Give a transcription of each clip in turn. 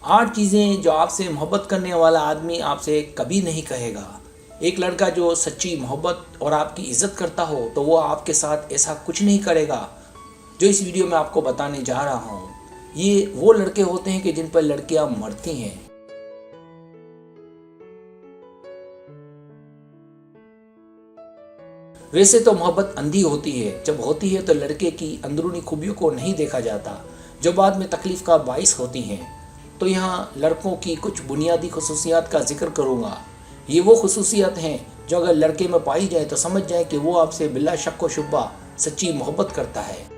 8 चीज़ें जो आपसे मोहब्बत करने वाला आदमी आपसे कभी नहीं कहेगा। एक लड़का जो सच्ची मोहब्बत और आपकी इज़्ज़त करता हो तो वो आपके साथ ऐसा कुछ नहीं करेगा जो इस वीडियो में आपको बताने जा रहा हूँ। ये वो लड़के होते हैं कि जिन पर लड़कियाँ मरती हैं। वैसे तो मोहब्बत अंधी होती है, जब होती है तो लड़के की अंदरूनी खूबियों को नहीं देखा जाता जो बाद में तकलीफ़ का बाइस होती हैं। तो यहाँ लड़कों की कुछ बुनियादी खसूसियात का जिक्र करूँगा। ये वो खसूसियात हैं जो अगर लड़के में पाई जाए तो समझ जाए कि वो आपसे बिला शक व शुबा सच्ची मोहब्बत करता है।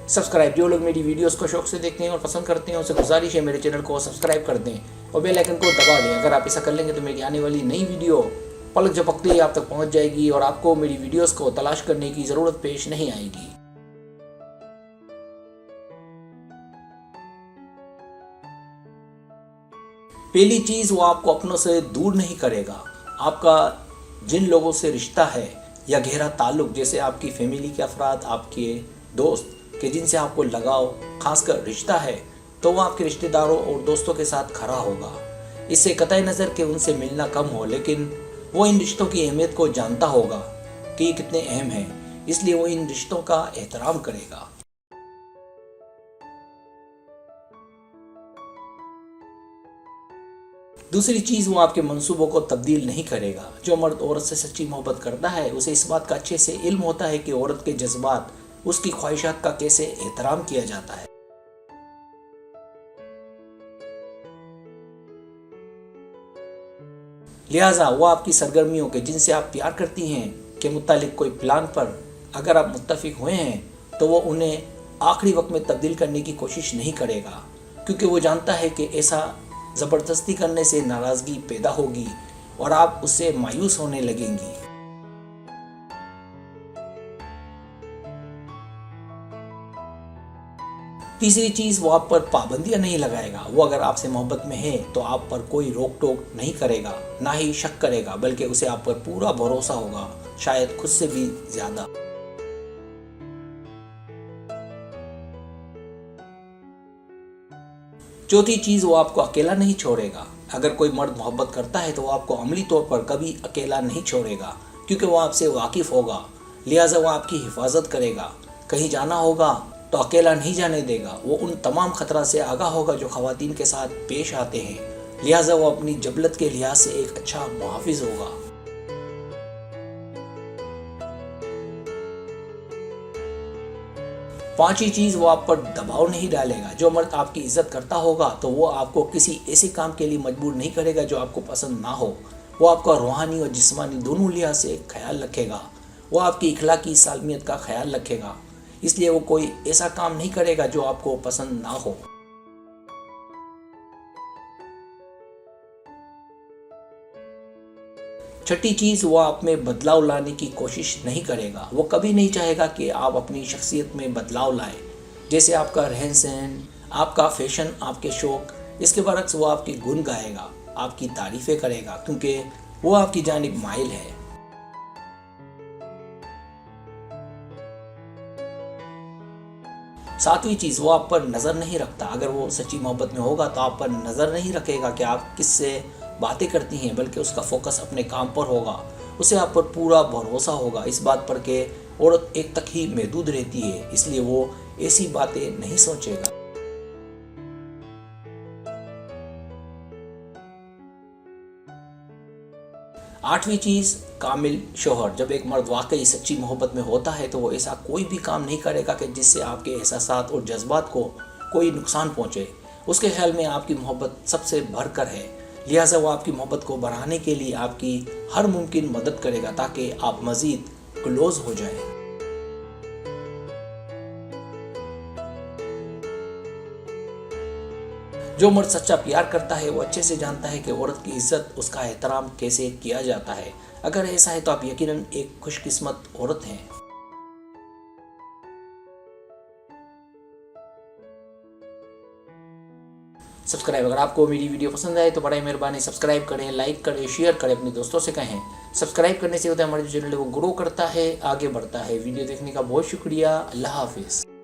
सब्सक्राइब, जो लोग मेरी वीडियोस को शौक से देखते हैं और पसंद करते हैं उनसे गुजारिश है मेरे चैनल को सब्सक्राइब कर दें और बेल आइकन को दबा दें। अगर आप ऐसा कर लेंगे तो मेरी आने वाली नई वीडियो पलक झपकते ही आप तक पहुंच जाएगी और आपको मेरी वीडियोस को तलाश करने की ज़रूरत पेश नहीं आएगी। पहली चीज़, वो आपको अपनों से दूर नहीं करेगा। आपका जिन लोगों से रिश्ता है या गहरा ताल्लुक, जैसे आपकी फैमिली के अफराद, आपके दोस्त कि जिनसे आपको लगाव खासकर रिश्ता है, तो वो आपके रिश्तेदारों और दोस्तों के साथ खड़ा होगा। इससे कतई नज़र कि उनसे मिलना कम हो, लेकिन वो इन रिश्तों की अहमियत को जानता होगा कि ये कितने अहम हैं, इसलिए वो इन रिश्तों का एहतराम करेगा। दूसरी चीज़, वो आपके मंसूबों को तब्दील नहीं करेगा। जो मर्द औरत से सच्ची मोहब्बत करता है उसे इस बात का अच्छे से इल्म होता है कि औरत के जज्बात, उसकी ख्वाहिशात का कैसे एहतराम किया जाता है। लिहाजा वो आपकी सरगर्मियों के, जिनसे आप प्यार करती हैं, के मुतालिक कोई प्लान पर अगर आप मुत्तफिक हुए हैं तो वो उन्हें आखिरी वक्त में तब्दील करने की कोशिश नहीं करेगा, क्योंकि वो जानता है कि ऐसा ज़बरदस्ती करने से नाराज़गी पैदा होगी और आप उससे मायूस होने लगेंगी। तीसरी चीज़, वो आप पर पाबंदियां नहीं लगाएगा। वो अगर आपसे मोहब्बत में है तो आप पर कोई रोक टोक नहीं करेगा, ना ही शक करेगा, बल्कि उसे आप पर पूरा भरोसा होगा, शायद खुद से भी ज़्यादा। चौथी चीज़, वो आपको अकेला नहीं छोड़ेगा। अगर कोई मर्द मोहब्बत करता है तो वो आपको अमली तौर पर कभी अकेला नहीं छोड़ेगा, क्योंकि वो आपसे वाकिफ़ होगा। लिहाजा वो आपकी हिफाजत करेगा। कहीं जाना होगा तो अकेला नहीं जाने देगा। वो उन तमाम खतरा से आगाह होगा जो ख़वातीन के साथ पेश आते हैं। लिहाजा वो अपनी जबलत के लिहाज से एक अच्छा मुहाफिज होगा। पांचवी चीज़, वो आप पर दबाव नहीं डालेगा। जो मर्द आपकी इज्जत करता होगा तो वो आपको किसी ऐसे काम के लिए मजबूर नहीं करेगा जो आपको पसंद ना हो। वो आपका रूहानी और जिस्मानी दोनों लिहाज से ख्याल रखेगा। वो आपकी इखलाकी सालमियत का ख्याल रखेगा, इसलिए वो कोई ऐसा काम नहीं करेगा जो आपको पसंद ना हो। छठी चीज़, वो आप में बदलाव लाने की कोशिश नहीं करेगा। वो कभी नहीं चाहेगा कि आप अपनी शख्सियत में बदलाव लाएं, जैसे आपका रहन सहन, आपका फैशन, आपके शौक़। इसके बरक्स वो आपके गुण गाएगा, आपकी तारीफ़ें करेगा, क्योंकि वो आपकी जानिब माइल है। सातवीं चीज़, वो आप पर नज़र नहीं रखता। अगर वो सच्ची मोहब्बत में होगा तो आप पर नज़र नहीं रखेगा कि आप किससे बातें करती हैं, बल्कि उसका फोकस अपने काम पर होगा। उसे आप पर पूरा भरोसा होगा इस बात पर कि औरत एक तक ही महदूद रहती है, इसलिए वो ऐसी बातें नहीं सोचेगा। आठवीं चीज़, कामिल शोहर। जब एक मर्द वाकई सच्ची मोहब्बत में होता है तो वो ऐसा कोई भी काम नहीं करेगा कि जिससे आपके एहसासात और जज्बात को कोई नुकसान पहुंचे। उसके ख्याल में आपकी मोहब्बत सबसे बढ़कर है। लिहाजा वो आपकी मोहब्बत को बढ़ाने के लिए आपकी हर मुमकिन मदद करेगा ताकि आप मज़ीद क्लोज हो जाएं। जो मर्द सच्चा प्यार करता है वो अच्छे से जानता है कि औरत की इज्जत, उसका एहतराम कैसे किया जाता है। अगर ऐसा है तो आप यकीनन एक खुशकिस्मत औरत हैं। सब्सक्राइब। अगर आपको मेरी वीडियो पसंद आए तो बड़ा मेहरबानी सब्सक्राइब करें, लाइक करें, शेयर करें, अपने दोस्तों से कहें। सब्सक्राइब करने से होता है हमारे जो चैनल है वो ग्रो करता है, आगे बढ़ता है। वीडियो देखने का बहुत शुक्रिया। अल्लाह हाफिज़।